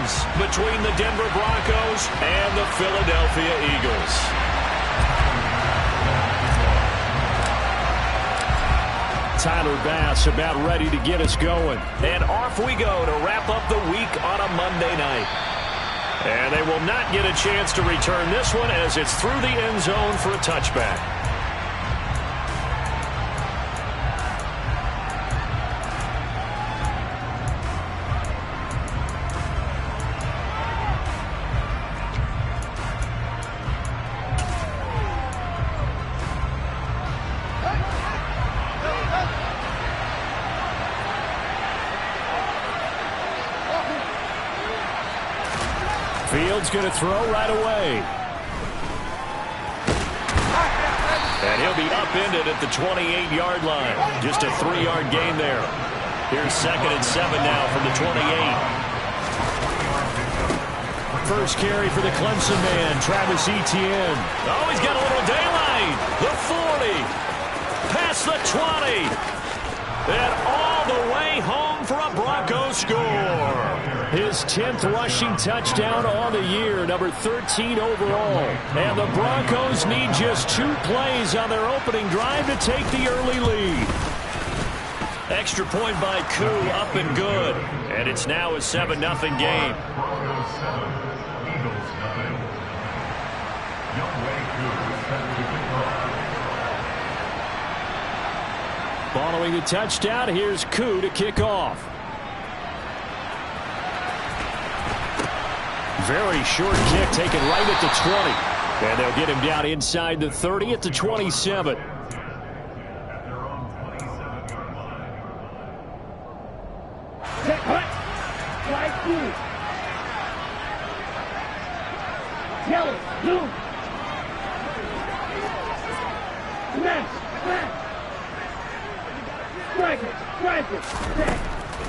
games between the Denver Broncos and the Philadelphia Eagles. Tyler Bass about ready to get us going. And off we go to wrap up the week on a Monday night. And they will not get a chance to return this one as it's through the end zone for a touchback. Fields going to throw right away. And he'll be upended at the 28-yard line. Just a 3-yard gain there. Here's 2nd and 7 now from the 28. First carry for the Clemson man, Travis Etienne. Oh, he's got a little daylight. The 40. Past the 20. And all the way home for a Broncos score. His 10th rushing touchdown on the year, number 13 overall. And the Broncos need just 2 plays on their opening drive to take the early lead. Extra point by Koo, up and good. And it's now a 7-0 game. Following the touchdown, here's Koo to kick off. Very short kick taken right at the 20. And they'll get him down inside the 30 at the 27.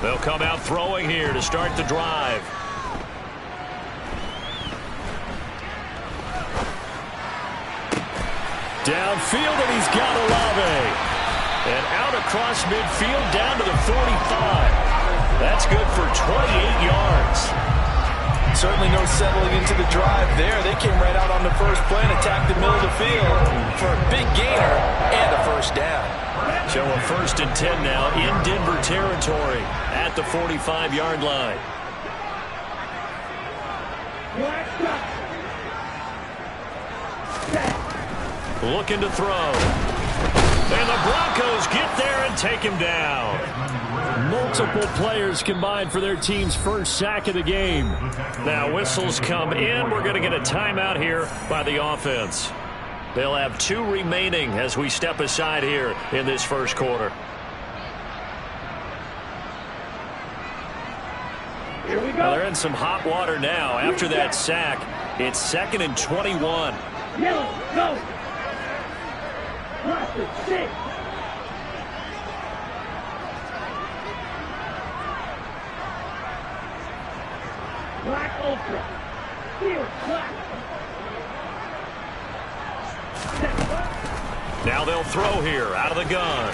They'll come out throwing here to start the drive. Downfield, and he's got Olave. And out across midfield down to the 45. That's good for 28 yards. Certainly no settling into the drive there. They came right out on the first play and attacked the middle of the field for a big gainer and a first down. So a 1st and 10 now in Denver territory at the 45-yard line. Looking to throw. And the Broncos get there and take him down. Multiple players combined for their team's first sack of the game. Now whistles come in. We're going to get a timeout here by the offense. They'll have 2 remaining as we step aside here in this first quarter. Here we go. Well, they're in some hot water now. After that sack, it's 2nd and 21. Yellow, go. Blaster, sit. Black Ultra. Field, black. Now they'll throw here out of the gun.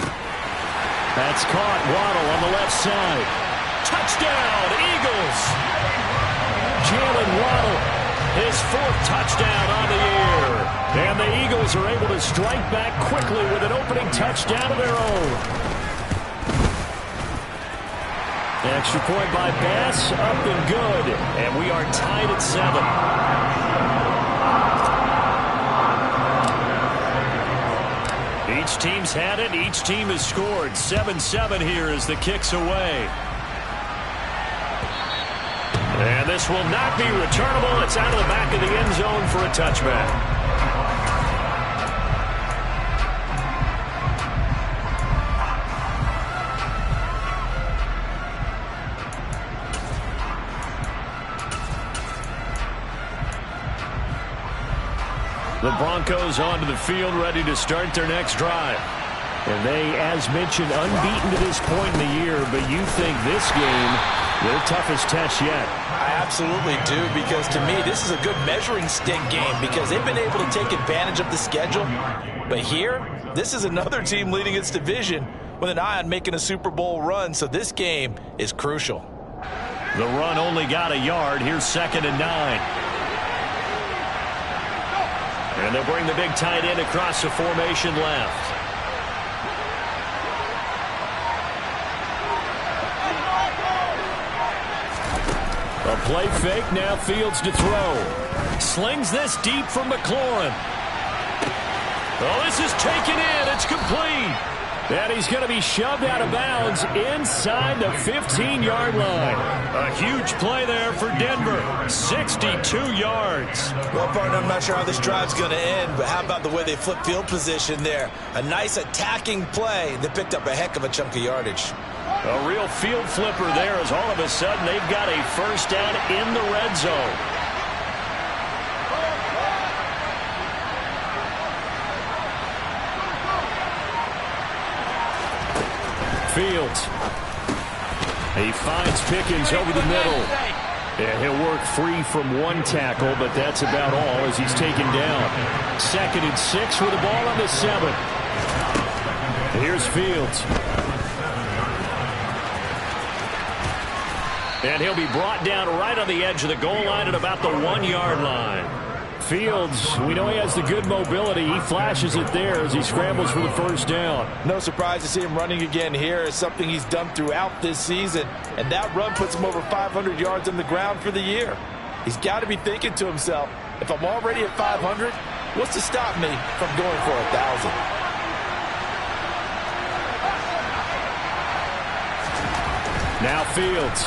That's caught. Waddle on the left side. Touchdown, Eagles. Jalen Waddle, his 4th touchdown on the year. And the Eagles are able to strike back quickly with an opening touchdown of their own. Extra point by Bass, up and good. And we are tied at 7. Each team's had it. Each team has scored. 7-7 here as the kick's away. And this will not be returnable. It's out of the back of the end zone for a touchback. The Broncos onto the field, ready to start their next drive. And they, as mentioned, unbeaten to this point in the year, but you think this game, their toughest test yet. I absolutely do, because to me, this is a good measuring stick game because they've been able to take advantage of the schedule. But here, this is another team leading its division with an eye on making a Super Bowl run, so this game is crucial. The run only got a yard. Here's 2nd and 9. And they'll bring the big tight end across the formation left. A play fake, now Fields to throw. Slings this deep from McLaurin. Oh, this is taken in. It's complete. And he's going to be shoved out of bounds inside the 15-yard line. A huge play there for Denver. 62 yards. Well, partner, I'm not sure how this drive's going to end, but how about the way they flip field position there? A nice attacking play. They picked up a heck of a chunk of yardage. A real field flipper there as all of a sudden they've got a first down in the red zone. Fields. He finds Pickens over the middle. And he'll work free from one tackle, but that's about all as he's taken down. 2nd and 6 with the ball on the 7. Here's Fields. And he'll be brought down right on the edge of the goal line at about the 1-yard line. Fields, we know he has the good mobility. He flashes it there as he scrambles for the first down. No surprise to see him running again here. It's something he's done throughout this season. And that run puts him over 500 yards on the ground for the year. He's got to be thinking to himself, if I'm already at 500, what's to stop me from going for 1,000? Now Fields.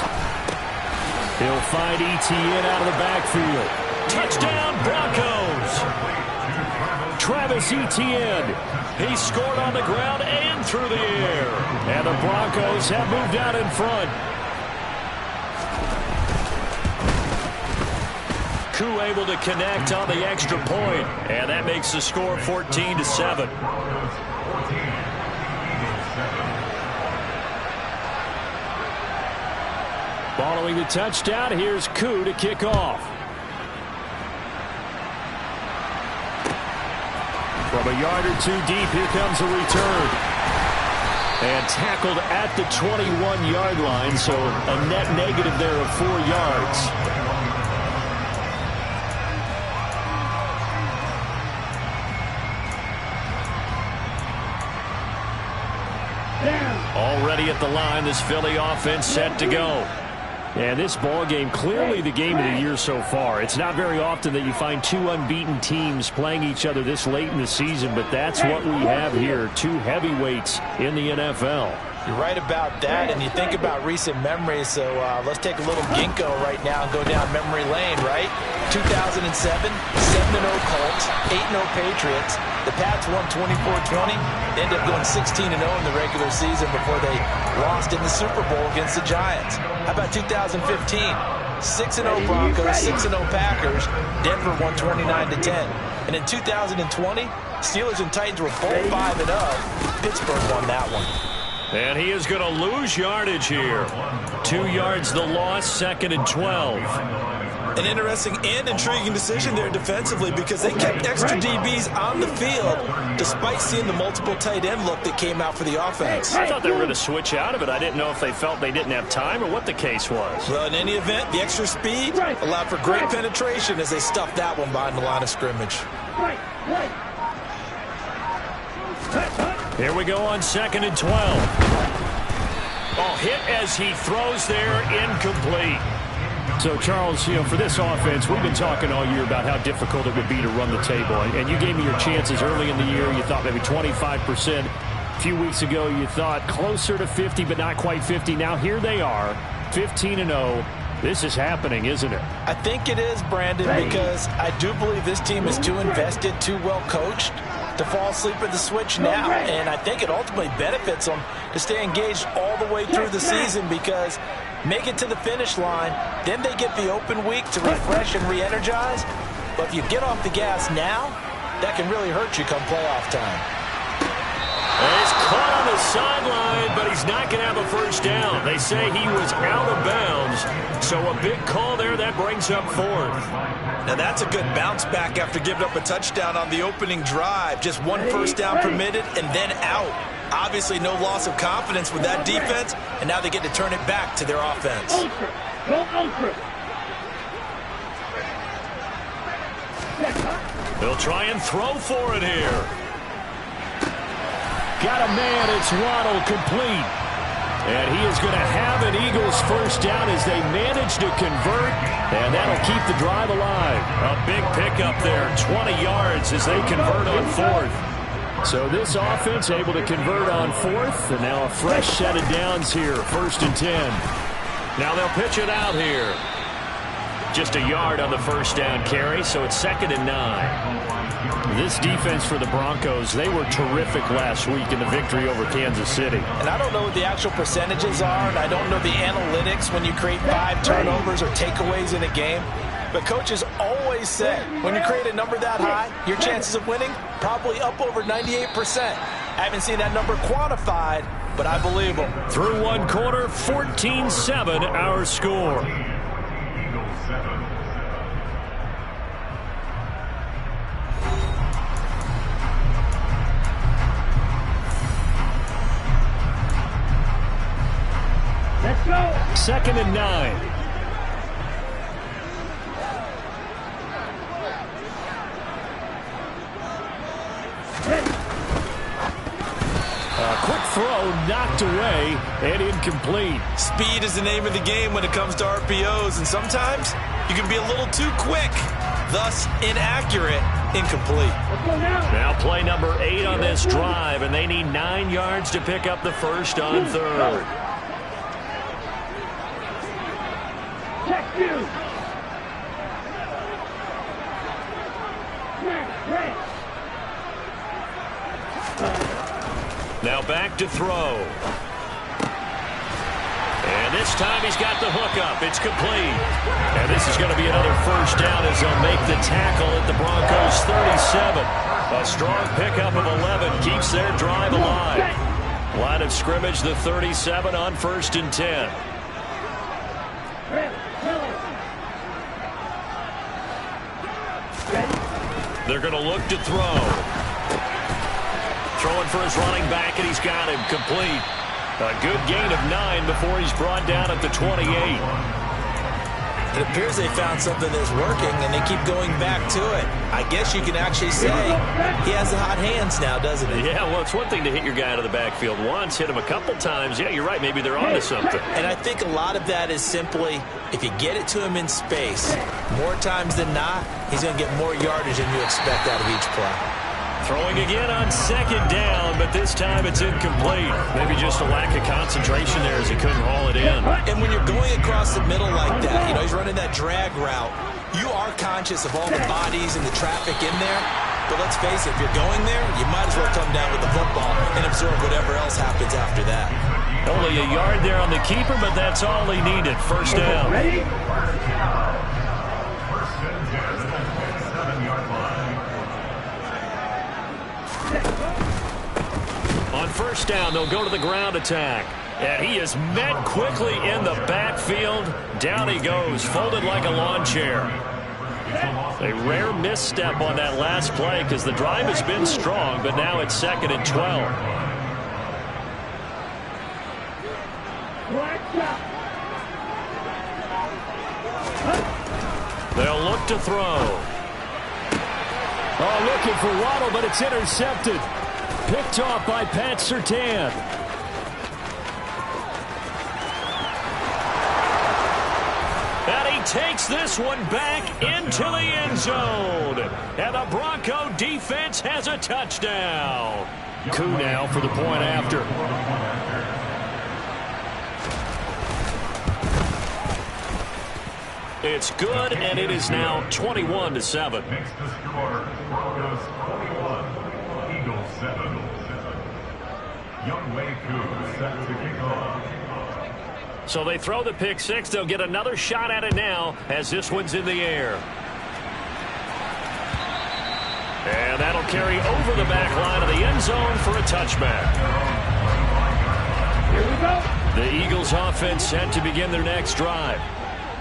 He'll find Etienne out of the backfield. Touchdown, Broncos! Travis Etienne. He scored on the ground and through the air. And the Broncos have moved out in front. Koo able to connect on the extra point. And that makes the score 14-7. Following the touchdown, here's Koo to kick off. From a yard or two deep, here comes a return. And tackled at the 21-yard line, so a net negative there of 4 yards. Already at the line, this Philly offense set to go. And this ball game, clearly the game of the year so far. It's not very often that you find two unbeaten teams playing each other this late in the season, but that's what we have here, two heavyweights in the NFL. You're right about that, and you think about recent memories, so let's take a little ginkgo right now and go down memory lane, right? 2007, 7-0 Colts, 8-0 Patriots. The Pats won 24-20. They ended up going 16-0 in the regular season before they lost in the Super Bowl against the Giants. How about 2015? 6-0 Broncos, 6-0 Packers. Denver won 29-10. And in 2020, Steelers and Titans were both 5-0. Pittsburgh won that one. And he is going to lose yardage here. 2 yards the loss, 2nd and 12. An interesting and intriguing decision there defensively because they kept extra DBs on the field despite seeing the multiple tight end look that came out for the offense. I thought they were going to switch out of it. I didn't know if they felt they didn't have time or what the case was. Well, in any event, the extra speed allowed for great penetration as they stuffed that one behind the line of scrimmage. Here we go on 2nd and 12. Oh, hit as he throws there, incomplete. So, Charles, for this offense, we've been talking all year about how difficult it would be to run the table. And you gave me your chances early in the year. You thought maybe 25%. A few weeks ago, you thought closer to 50, but not quite 50. Now, here they are, 15-0. This is happening, isn't it? I think it is, Brandon, because I do believe this team is too invested, too well coached to fall asleep at the switch now. And I think it ultimately benefits them to stay engaged all the way through the season because make it to the finish line, then they get the open week to refresh and re-energize. But if you get off the gas now, that can really hurt you come playoff time. He's caught on the sideline, but he's not going to have a first down. They say he was out of bounds, so a big call there that brings up 4th. Now that's a good bounce back after giving up a touchdown on the opening drive. Just one first down permitted and then out. Obviously no loss of confidence with that defense, and now they get to turn it back to their offense. Go ultra. They'll try and throw for it here. Got a man. It's Waddle, complete. And he is going to have an Eagles first down as they manage to convert, and that'll keep the drive alive. A big pickup there, 20 yards as they convert on fourth. So this offense able to convert on fourth, and now a fresh set of downs here, 1st and 10. Now they'll pitch it out here. Just a yard on the first down carry, so it's 2nd and 9. This defense for the Broncos, they were terrific last week in the victory over Kansas City. And I don't know what the actual percentages are, and I don't know the analytics when you create 5 turnovers or takeaways in a game. But coaches always say, when you create a number that high, your chances of winning probably up over 98%. I haven't seen that number quantified, but I believe them. Through one quarter, 14-7 our score. Let's go. 2nd and 9. Quick throw knocked away and incomplete. Speed is the name of the game when it comes to RPOs, and sometimes you can be a little too quick, thus inaccurate, incomplete. Let's go now. Now play number 8 on this drive, and they need 9 yards to pick up the first on 3rd. Check you. Red. Now back to throw. And this time he's got the hook up. It's complete. And this is going to be another first down as they'll make the tackle at the Broncos 37. A strong pickup of 11 keeps their drive alive. Line of scrimmage, the 37 on 1st and 10. They're going to look to throw. Throwing for his running back, and he's got him complete. A good gain of 9 before he's brought down at the 28. It appears they found something that's working, and they keep going back to it. I guess you can actually say he has the hot hands now, doesn't he? Yeah, well, it's one thing to hit your guy out of the backfield once, hit him a couple times. Yeah, you're right. Maybe they're onto something. And I think a lot of that is simply if you get it to him in space, more times than not, he's going to get more yardage than you expect out of each play. Throwing again on 2nd down, but this time it's incomplete. Maybe just a lack of concentration there as he couldn't haul it in. And when you're going across the middle like that, you know, he's running that drag route, you are conscious of all the bodies and the traffic in there. But let's face it, if you're going there, you might as well come down with the football and absorb whatever else happens after that. Only a yard there on the keeper, but that's all he needed. First down. Ready? On first down, they'll go to the ground attack. And he is met quickly in the backfield. Down he goes, folded like a lawn chair. A rare misstep on that last play because the drive has been strong, but now it's 2nd and 12. They'll look to throw. Oh, looking for Waddle, but it's intercepted. Picked off by Pat Surtain. And he takes this one back into the end zone. And the Bronco defense has a touchdown. Coup now for the point after. It's good, and it is now 21-7. Makes the score Broncos 21, Eagles 7. Young Wei Koo set to kick off. So they throw the pick six. They'll get another shot at it now as this one's in the air. And that'll carry over the back line of the end zone for a touchback. Here we go. The Eagles offense set to begin their next drive.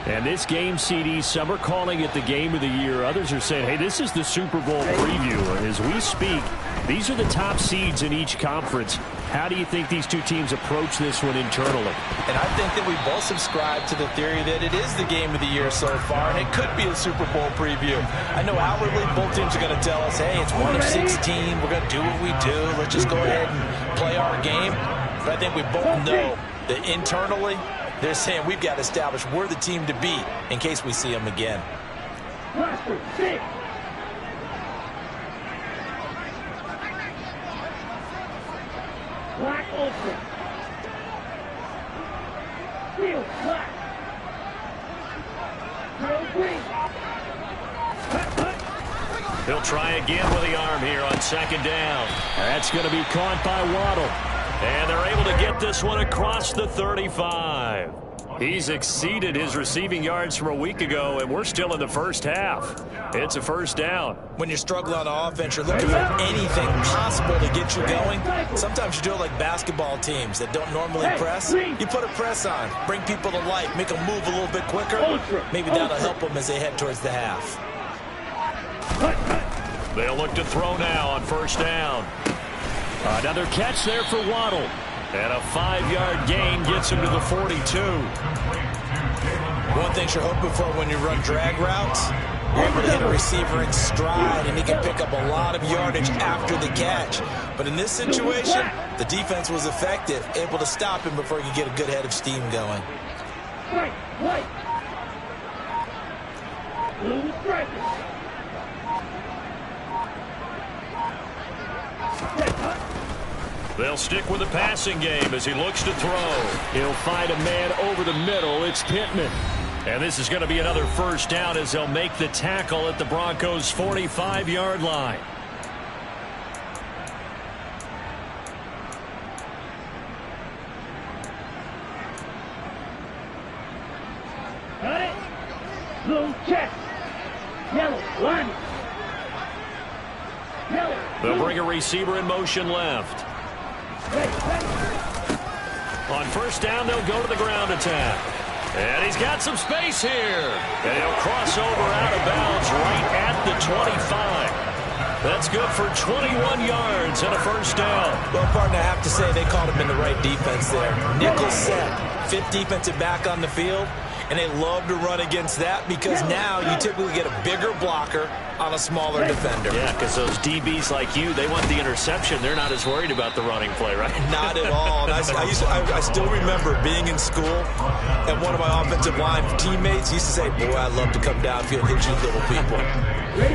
And this game, CD, some are calling it the game of the year. Others are saying, hey, this is the Super Bowl preview. As we speak, these are the top seeds in each conference. How do you think these two teams approach this one internally? And I think that we both subscribe to the theory that it is the game of the year so far, and it could be a Super Bowl preview. I know outwardly both teams are going to tell us, hey, it's 1 of 16. We're going to do what we do. Let's just go ahead and play our game. But I think we both know that internally they're saying we've got to establish we're the team to beat in case we see them again. Black open. Field black. Drill green. He'll try again with the arm here on second down. That's going to be caught by Waddle. And they're able to get this one across the 35. He's exceeded his receiving yards from a week ago, and we're still in the first half. It's a first down. When you're struggling on offense, you're looking for anything possible to get you going. Sometimes you do it like basketball teams that don't normally press. You put a press on, bring people to life, make them move a little bit quicker. Maybe that'll help them as they head towards the half. They'll look to throw now on first down. Another catch there for Waddle. And a 5-yard gain gets him to the 42. One thing you're hoping for when you run drag routes, you're able to hit a receiver in stride, and he can pick up a lot of yardage after the catch. But in this situation, the defense was effective, able to stop him before he could get a good head of steam going. White. Blue striker. They'll stick with the passing game as he looks to throw. He'll find a man over the middle. It's Pittman. And this is going to be another first down as they'll make the tackle at the Broncos' 45-yard line. Got it. Blue check. Yellow one. Yellow. They'll bring a receiver in motion left. On first down, they'll go to the ground attack. And he's got some space here. And he'll cross over out of bounds right at the 25. That's good for 21 yards and a first down. Well, partner, I have to say they called him in the right defense there. Nickel set, fifth defensive back on the field. And they love to run against that because now you typically get a bigger blocker on a smaller defender. Yeah, because those DBs like you, they want the interception. They're not as worried about the running play, right? Not at all. And I still remember being in school, and one of my offensive line teammates used to say, boy, I'd love to come downfield and hit you little people.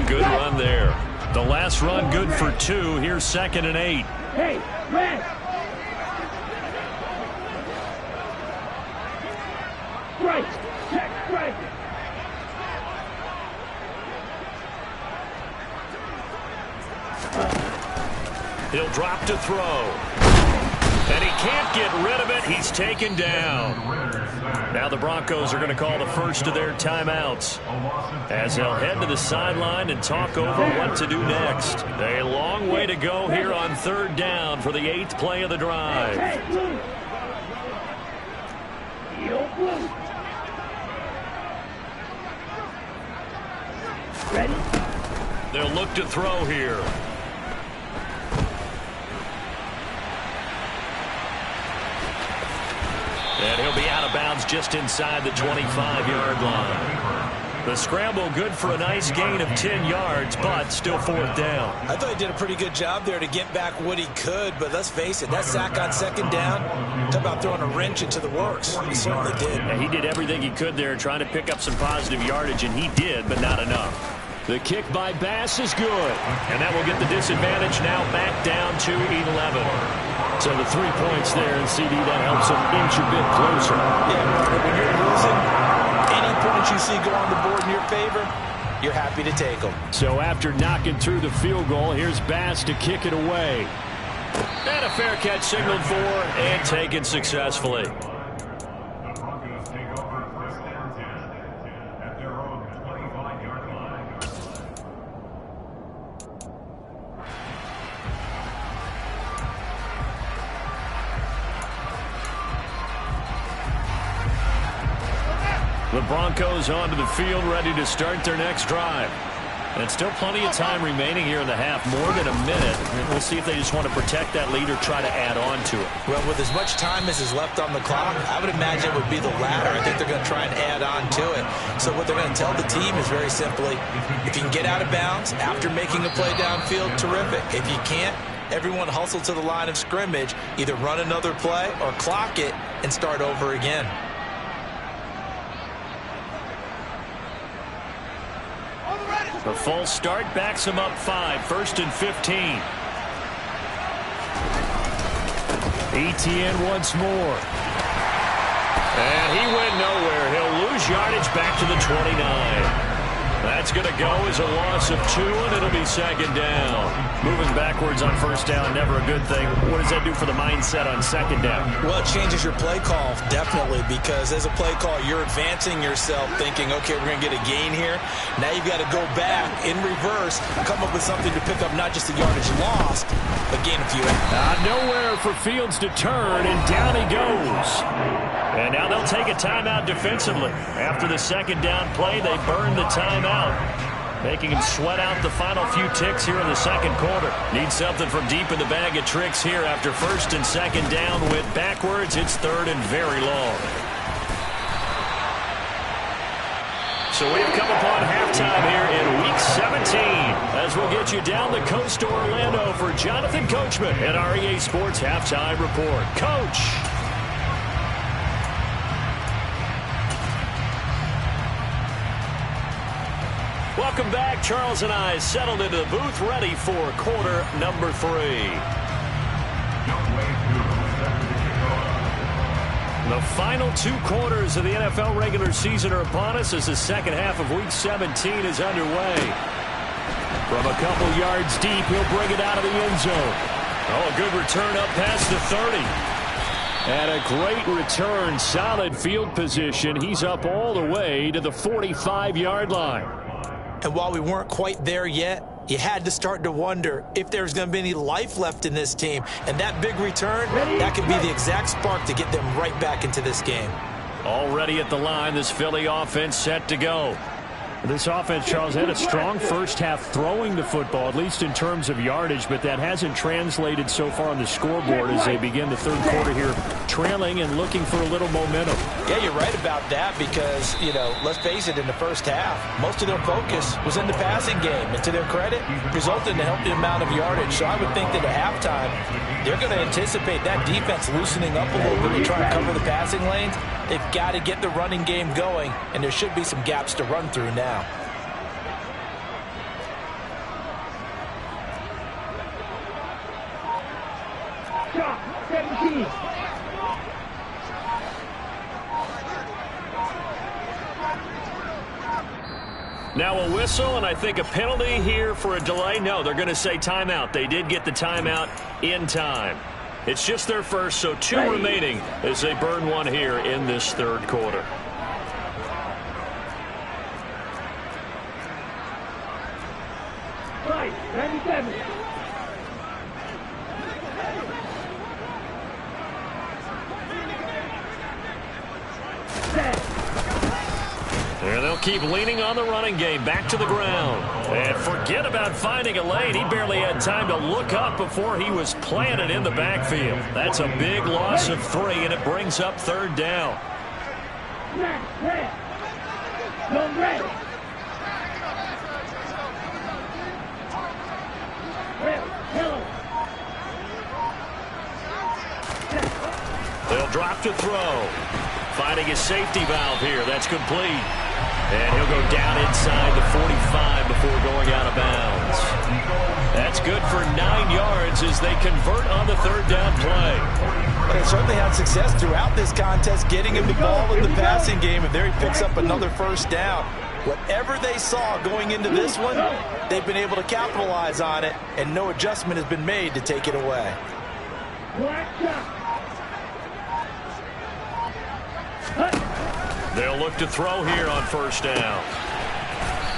Good run there. The last run good for 2. Here's 2nd and 8. Hey, red. Strike. Check strike. He'll drop to throw. And he can't get rid of it. He's taken down. Now the Broncos are going to call the first of their timeouts as they'll head to the sideline and talk over what to do next. A long way to go here on third down for the 8th play of the drive. Hey, blue. Yo, blue. Ready? They'll look to throw here. And he'll be out of bounds just inside the 25-yard line. The scramble good for a nice gain of 10 yards, but still 4th down. I thought he did a pretty good job there to get back what he could, but let's face it, that sack on second down, talk about throwing a wrench into the works. He certainly did. Yeah, he did everything he could there trying to pick up some positive yardage, and he did, but not enough. The kick by Bass is good. And that will get the disadvantage now back down to 11. So the 3 points there, and CD, that helps them inch a bit closer. Yeah, when you're losing, any points you see go on the board in your favor, you're happy to take them. So after knocking through the field goal, here's Bass to kick it away. And a fair catch signaled for and taken successfully. The Broncos take over first down 10 at their own 25-yard line. The Broncos onto the field, ready to start their next drive. And still plenty of time remaining here in the half, more than a minute. And we'll see if they just want to protect that lead or try to add on to it. Well, with as much time as is left on the clock, I would imagine it would be the latter. I think they're going to try and add on to it. So what they're going to tell the team is very simply, if you can get out of bounds after making a play downfield, terrific. If you can't, everyone hustle to the line of scrimmage, either run another play or clock it and start over again. The false start backs him up 5, 1st and 15. Etienne once more. And he went nowhere. He'll lose yardage back to the 29. That's going to go as a loss of 2, and it'll be 2nd down. Moving backwards on 1st down, never a good thing. What does that do for the mindset on 2nd down? Well, it changes your play call, definitely, because as a play call, you're advancing yourself thinking, okay, we're going to get a gain here. Now you've got to go back in reverse, come up with something to pick up not just the yardage lost, but gain a few. Nowhere for Fields to turn, and down he goes. And now they'll take a timeout defensively. After the 2nd down play, they burn the timeout, making him sweat out the final few ticks here in the 2nd quarter. Need something from deep in the bag of tricks here after 1st and 2nd down. Went backwards. It's 3rd and very long. So we've come upon halftime here in Week 17 as we'll get you down the coast to Orlando for Jonathan Coachman at our EA Sports Halftime Report. Coach! Welcome back. Charles and I settled into the booth, ready for quarter number 3. The final 2 quarters of the NFL regular season are upon us as the 2nd half of Week 17 is underway. From a couple yards deep, he'll bring it out of the end zone. Oh, a good return up past the 30. And a great return, solid field position. He's up all the way to the 45-yard line. And while we weren't quite there yet, you had to start to wonder if there's going to be any life left in this team. And that big return, that could be the exact spark to get them right back into this game. Already at the line, this Philly offense set to go. This offense, Charles, had a strong first half throwing the football, at least in terms of yardage, but that hasn't translated so far on the scoreboard as they begin the 3rd quarter here, trailing and looking for a little momentum. Yeah, you're right about that because, you know, let's face it, in the first half, most of their focus was in the passing game. And to their credit, resulted in a healthy amount of yardage. So I would think that at halftime, they're going to anticipate that defense loosening up a little bit to try and cover the passing lanes. They've got to get the running game going, and there should be some gaps to run through now. Shot, 17. Now a whistle, and I think a penalty here for a delay. No, they're going to say timeout. They did get the timeout in time. It's just their first, so 2 remaining as they burn 1 here in this 3rd quarter. Right, 97. And they'll keep leaning on the running game. Back to the ground. And forget about finding a lane. He barely had time to look up before he was planted in the backfield. That's a big loss of 3, and it brings up 3rd down. Red. Don't red. Red, yellow. They'll drop to throw. Finding his safety valve here. That's complete. And he'll go down inside the 45 before going out of bounds. That's good for 9 yards as they convert on the 3rd down play. But they certainly had success throughout this contest getting him the ball in the passing game, and there he picks up another 1st down. Whatever they saw going into this one, they've been able to capitalize on it, and no adjustment has been made to take it away. Black shot. They'll look to throw here on 1st down.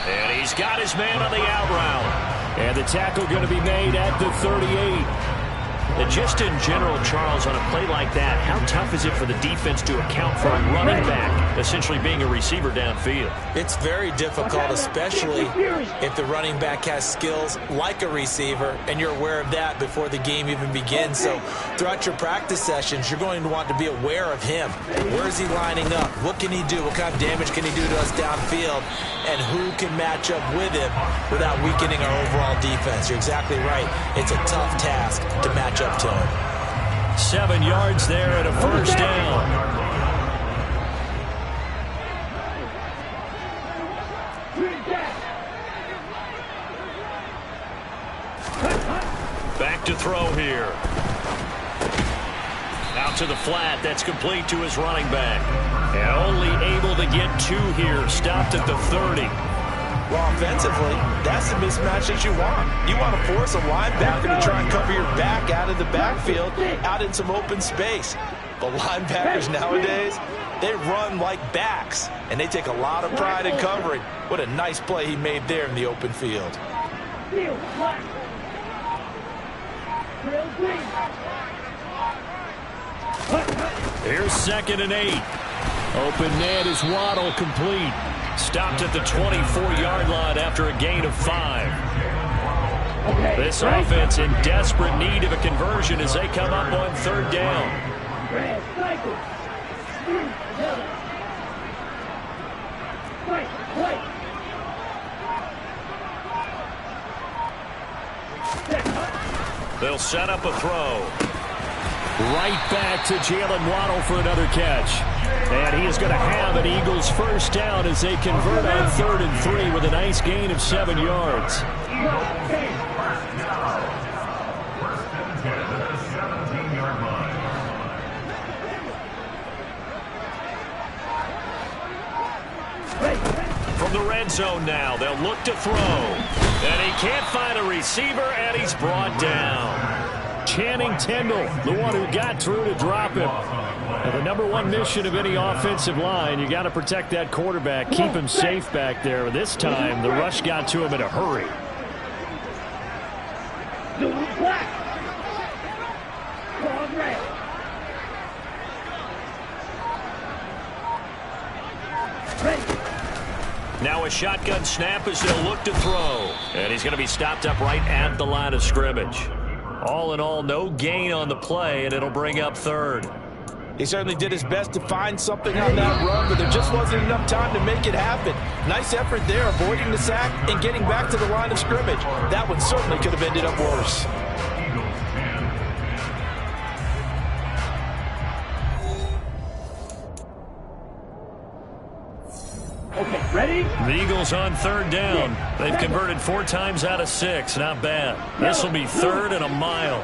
And he's got his man on the out route. And the tackle going to be made at the 38. And just in general, Charles, on a play like that, how tough is it for the defense to account for a running back essentially being a receiver downfield. It's very difficult, especially if the running back has skills like a receiver, and you're aware of that before the game even begins. So throughout your practice sessions, you're going to want to be aware of him. Where is he lining up? What can he do? What kind of damage can he do to us downfield? And who can match up with him without weakening our overall defense? You're exactly right. It's a tough task to match up to him. 7 yards there and a first down. Back to throw here. Out to the flat. That's complete to his running back. And only able to get 2 here. Stopped at the 30. Well, offensively, that's the mismatch that you want. You want to force a linebacker to try and cover your back out of the backfield, out in some open space. But linebackers nowadays, they run like backs, and they take a lot of pride in covering. What a nice play he made there in the open field. Here's 2nd and 8. Open net is Waddle, complete. Stopped at the 24-yard line after a gain of 5. This offense in desperate need of a conversion as they come up on 3rd down. They'll set up a throw. Right back to Jalen Waddle for another catch. And he is going to have an Eagles first down as they convert on 3rd and 3 with a nice gain of 7 yards. First and 10 at the 17-yard line. From the red zone now, they'll look to throw. And he can't find a receiver, and he's brought down. Channing Tindall, the one who got through to drop him. Now, the #1 mission of any offensive line, you got to protect that quarterback, keep him safe back there. This time, the rush got to him in a hurry. Now a shotgun snap as they'll look to throw. And he's going to be stopped up right at the line of scrimmage. All in all, no gain on the play, and it'll bring up 3rd. He certainly did his best to find something on that run, but there just wasn't enough time to make it happen. Nice effort there, avoiding the sack and getting back to the line of scrimmage. That one certainly could have ended up worse. Okay, ready? The Eagles on 3rd down. They've converted 4 times out of 6. Not bad. This will be 3rd and a mile.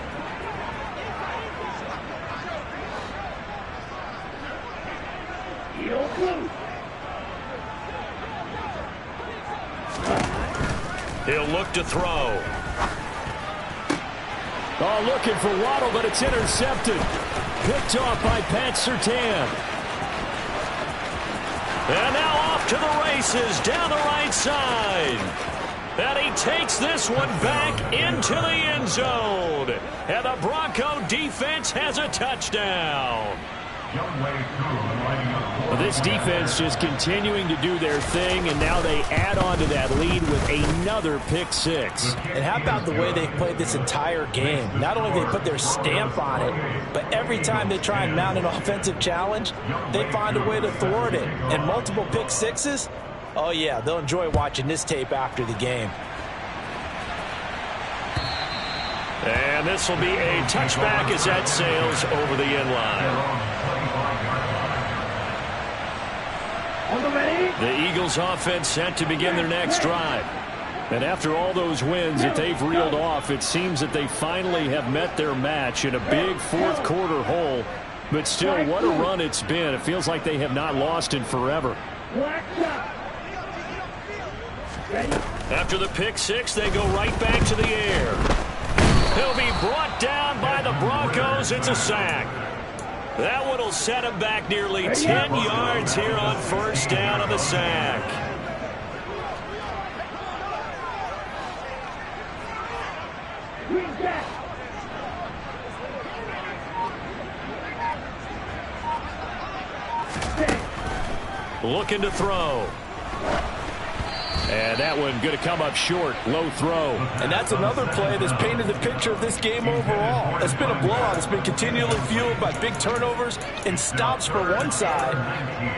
He'll look to throw. Oh, looking for Waddle, but it's intercepted. Picked off by Pat Surtain. And now off to the races down the right side. And he takes this one back into the end zone. And the Bronco defense has a touchdown. This defense just continuing to do their thing, and now they add on to that lead with another pick 6. And how about the way they've played this entire game? Not only have they put their stamp on it, but every time they try and mount an offensive challenge, they find a way to thwart it. And multiple pick 6s? Oh, yeah, they'll enjoy watching this tape after the game. And this will be a touchback as that sails over the end line. The Eagles offense set to begin their next drive. And after all those wins that they've reeled off, it seems that they finally have met their match in a big 4th quarter hole. But still, what a run it's been. It feels like they have not lost in forever. After the pick 6, they go right back to the air. He'll be brought down by the Broncos. It's a sack. That one will set him back nearly 10 yards here on 1st down on the sack. looking to throw. And that one going to come up short. Low throw. And that's another play that's painted the picture of this game overall. It's been a blowout. It's been continually fueled by big turnovers and stops for one side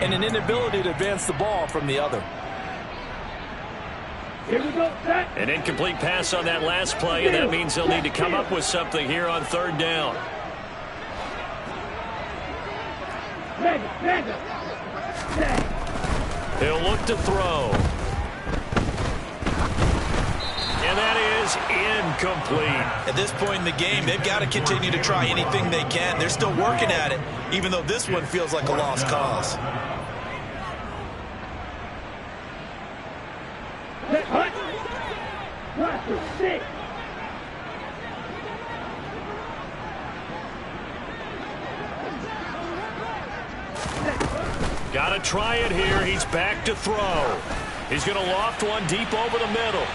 and an inability to advance the ball from the other. Here we go, set. An incomplete pass on that last play, and that means they'll need to come up with something here on third down. He'll look to throw. And that is incomplete. At this point in the game, they've got to continue to try anything they can. They're still working at it, even though this one feels like a lost cause. Got to try it here. He's back to throw. He's going to loft one deep over the middle.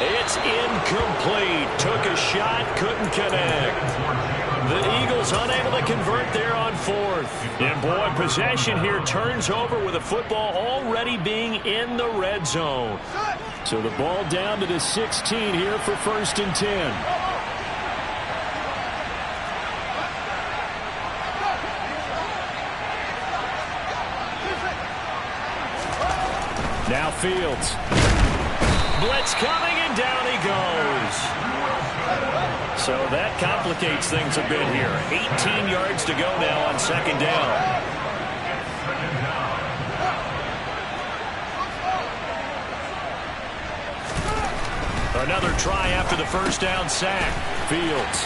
It's incomplete. Took a shot, couldn't connect. The Eagles unable to convert there on fourth. And boy, possession here turns over with the football already being in the red zone. So the ball down to the 16 here for 1st and 10. Now Fields. Blitz coming, and down he goes. So that complicates things a bit here. 18 yards to go now on 2nd down. Another try after the 1st down sack. Fields.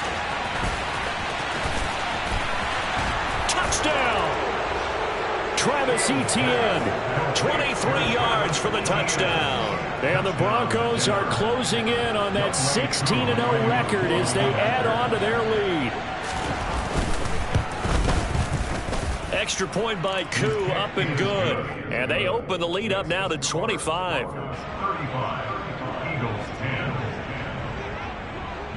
Touchdown! Travis Etienne, 23 yards for the touchdown. And the Broncos are closing in on that 16-0 record as they add on to their lead. Extra point by Koo, up and good. And they open the lead up now to 25. 35, Eagles 10.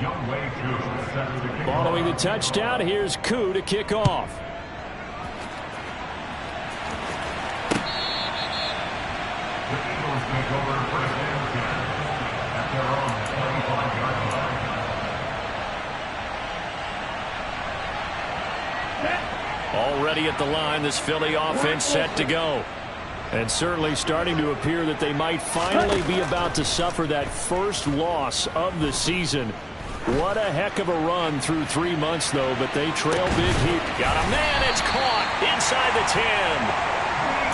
Young Wei Koo set to kick Following the off. touchdown, here's Koo to kick off. The Eagles take over 1st and 10 at their own 25-yard line. Already at the line, this Philly offense set to go. And certainly starting to appear that they might finally be about to suffer that first loss of the season. What a heck of a run through 3 months, though, but they trail big here. Got a man, it's caught inside the 10.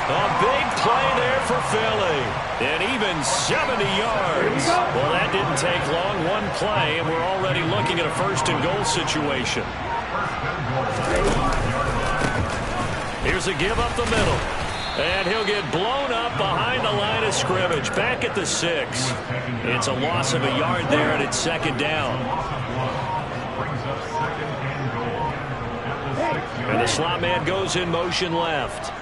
A big play there for Philly. And even 70 yards. Well, that didn't take long. One play, and we're already looking at a 1st and goal situation. Here's a give up the middle. And he'll get blown up behind the line of scrimmage. Back at the 6. It's a loss of a yard there, and it's 2nd down. And the slot man goes in motion left.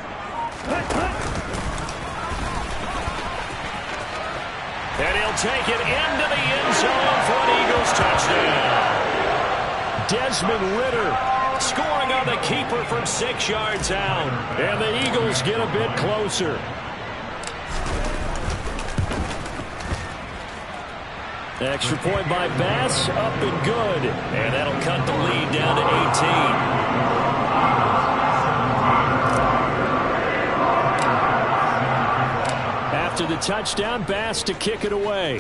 And he'll take it into the end zone for an Eagles touchdown. Desmond Ridder Scoring on the keeper from 6 yards out. And the Eagles get a bit closer. Extra point by Bass, up and good. And that'll cut the lead down to 18. After the touchdown, Bass to kick it away.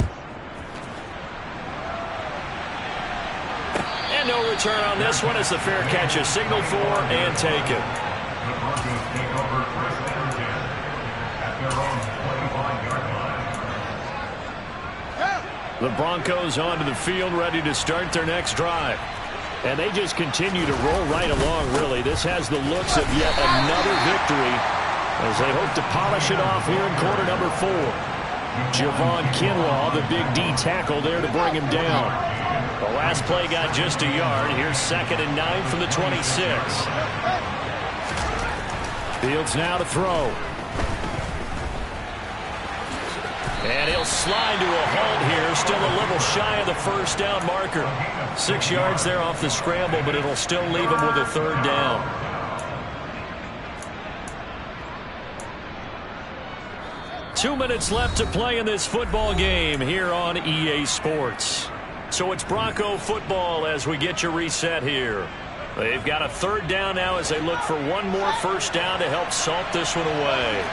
And no return on this one as the fair catch is signaled for and taken. The Broncos take over 1st and 10 at their own 25-yard line. The Broncos onto the field, ready to start their next drive. And they just continue to roll right along, really. This has the looks of yet another victory as they hope to polish it off here in quarter number 4. Javon Kinlaw, the big D tackle there to bring him down. The last play got just a yard. Here's 2nd and 9 from the 26. Fields now to throw. And he'll slide to a halt here. Still a little shy of the 1st down marker. 6 yards there off the scramble, but it'll still leave him with a 3rd down. 2 minutes left to play in this football game here on EA Sports. So it's Bronco football as we get you reset here. They've got a third down now as they look for one more first down to help salt this one away.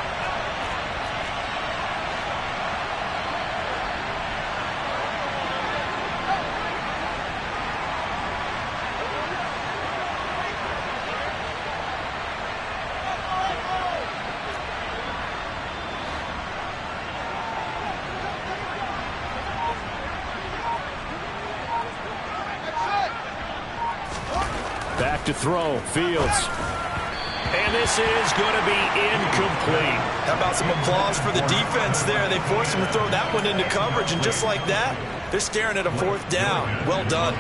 Back to throw, Fields. And this is going to be incomplete. How about some applause for the defense there? They forced him to throw that one into coverage, and just like that, they're staring at a fourth down. Well done.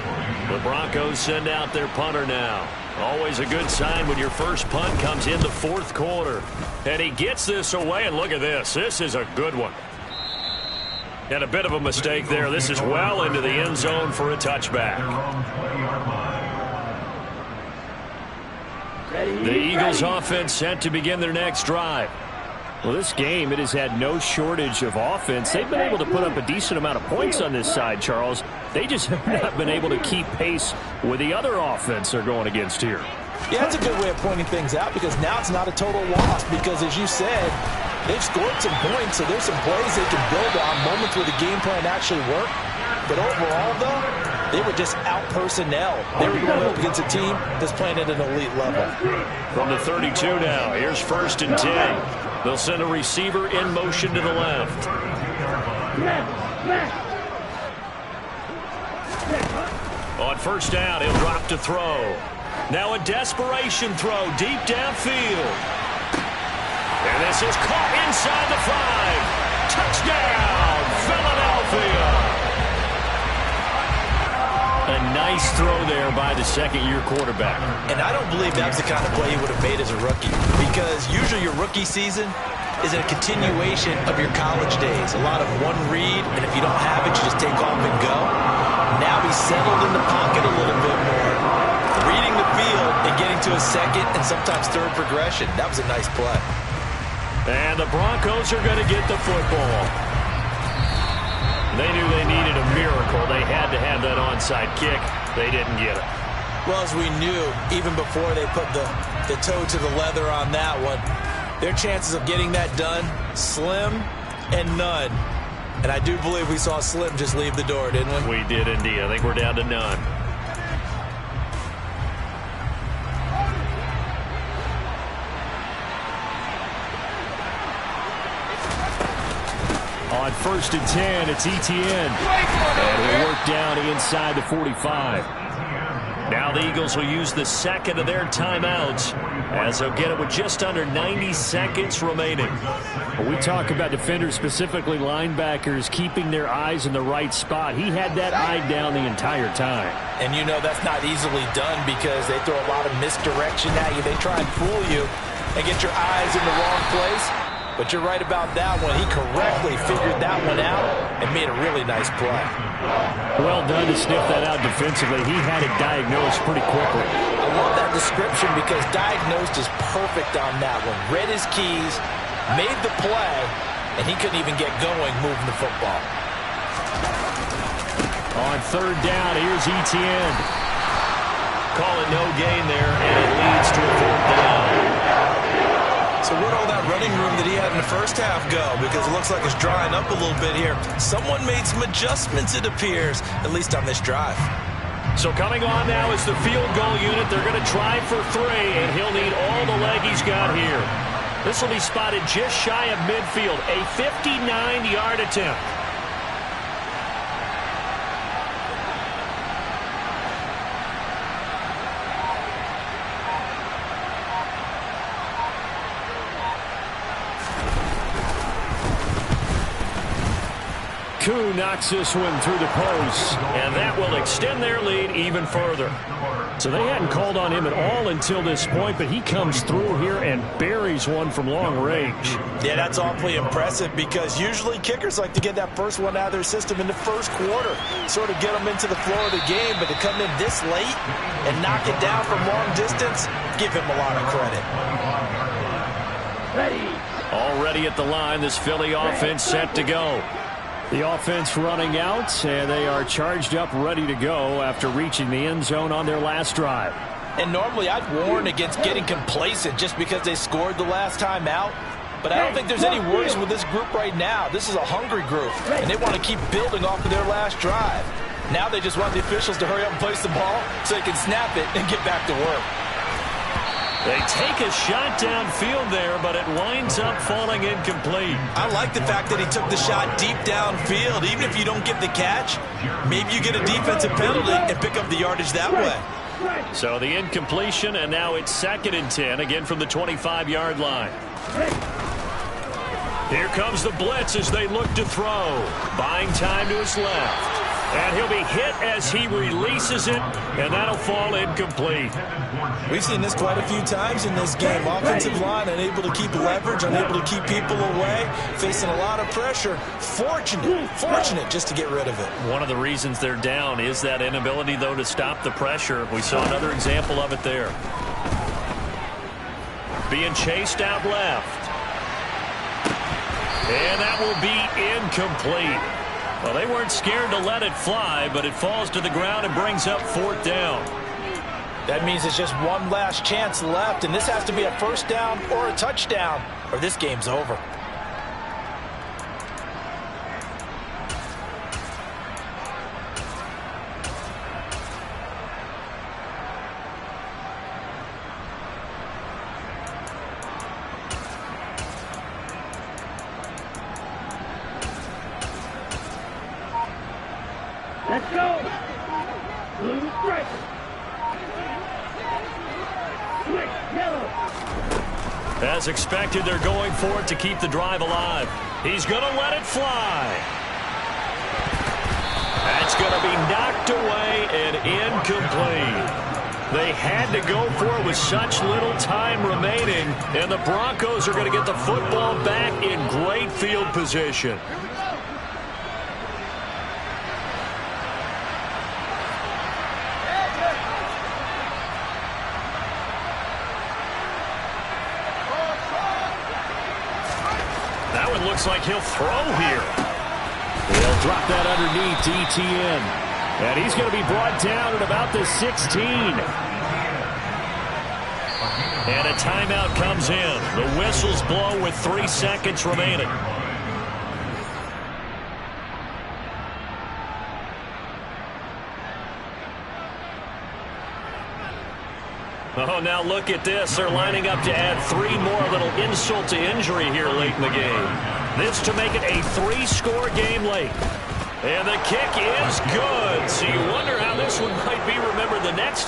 The Broncos send out their punter now. Always a good sign when your first punt comes in the fourth quarter. And he gets this away, and look at this. This is a good one. And a bit of a mistake there. This is well into the end zone for a touchback. The Eagles offense set to begin their next drive. Well, this game, it has had no shortage of offense. They've been able to put up a decent amount of points on this side, Charles. They just have not been able to keep pace with the other offense they're going against here. Yeah, that's a good way of pointing things out because now it's not a total loss because, as you said, they've scored some points, so there's some plays they can build on, moments where the game plan actually worked. But overall, though, they were just out personnel. They were going up against a team that's playing at an elite level. From the 32 now, here's 1st and 10. They'll send a receiver in motion to the left. On first down, he'll drop to throw. Now a desperation throw deep downfield. And this is caught inside the 5. Touchdown, Philadelphia. A nice throw there by the second-year quarterback. And I don't believe that's the kind of play he would have made as a rookie because usually your rookie season is a continuation of your college days. A lot of one read, and if you don't have it, you just take off and go. Now he's settled in the pocket a little bit more, reading the field and getting to a second and sometimes third progression. That was a nice play. And the Broncos are going to get the football. They knew they needed a miracle. They had to have that onside kick. They didn't get it. Well, as we knew, even before they put the toe to the leather on that one, their chances of getting that done, slim and none. And I do believe we saw Slim just leave the door, didn't we? We did indeed. I think we're down to none. On 1st and 10, it's Etienne. And he'll work down inside the 45. Now the Eagles will use the second of their timeouts as they'll get it with just under 90 seconds remaining. We talk about defenders, specifically linebackers, keeping their eyes in the right spot. He had that eye down the entire time. And you know that's not easily done because they throw a lot of misdirection at you. They try and fool you and get your eyes in the wrong place. But you're right about that one. He correctly figured that one out and made a really nice play. Well done to sniff that out defensively. He had it diagnosed pretty quickly. I love that description because diagnosed is perfect on that one. Read his keys, made the play, and he couldn't even get going moving the football. On 3rd down, here's Etienne. Call it no gain there, and it leads to a 4th down. So where'd all that running room that he had in the first half go? Because it looks like it's drying up a little bit here. Someone made some adjustments, it appears, at least on this drive. So coming on now is the field goal unit. They're going to try for 3, and he'll need all the leg he's got here. This will be spotted just shy of midfield, a 59-yard attempt. Koo knocks this one through the post. And that will extend their lead even further. So they hadn't called on him at all until this point, but he comes through here and buries one from long range. Yeah, that's awfully impressive because usually kickers like to get that first one out of their system in the first quarter, sort of get them into the flow of the game, but to come in this late and knock it down from long distance, give him a lot of credit. Ready. Already at the line, this Philly offense set to go. The offense running out, and they are charged up, ready to go after reaching the end zone on their last drive. And normally I'd warn against getting complacent just because they scored the last time out. But I don't think there's any worries with this group right now. This is a hungry group, and they want to keep building off of their last drive. Now they just want the officials to hurry up and place the ball so they can snap it and get back to work. They take a shot downfield there, but it winds up falling incomplete. I like the fact that he took the shot deep downfield. Even if you don't get the catch, maybe you get a defensive penalty and pick up the yardage that way. So the incompletion, and now it's 2nd and 10, again from the 25-yard line. Here comes the blitz as they look to throw. Buying time to his left. And he'll be hit as he releases it, and that'll fall incomplete. We've seen this quite a few times in this game. Offensive line unable to keep leverage, unable to keep people away, facing a lot of pressure. Fortunate just to get rid of it. One of the reasons they're down is that inability, though, to stop the pressure. We saw another example of it there. Being chased out left. And that will be incomplete. Well, they weren't scared to let it fly, but it falls to the ground and brings up 4th down. That means it's just one last chance left, and this has to be a first down or a touchdown, or this game's over. Let's go. Blue stripe. Switch yellow. As expected, they're going for it to keep the drive alive. He's going to let it fly. That's going to be knocked away and incomplete. They had to go for it with such little time remaining, and the Broncos are going to get the football back in great field position. That one looks like he'll throw here. They'll drop that underneath to ETN. And he's going to be brought down at about the 16. And a timeout comes in. The whistles blow with 3 seconds remaining. Oh, now look at this. They're lining up to add 3 more, little insult to injury here late in the game. This to make it a 3-score game late. And the kick is good. So you wonder how this one might be remembered the next time.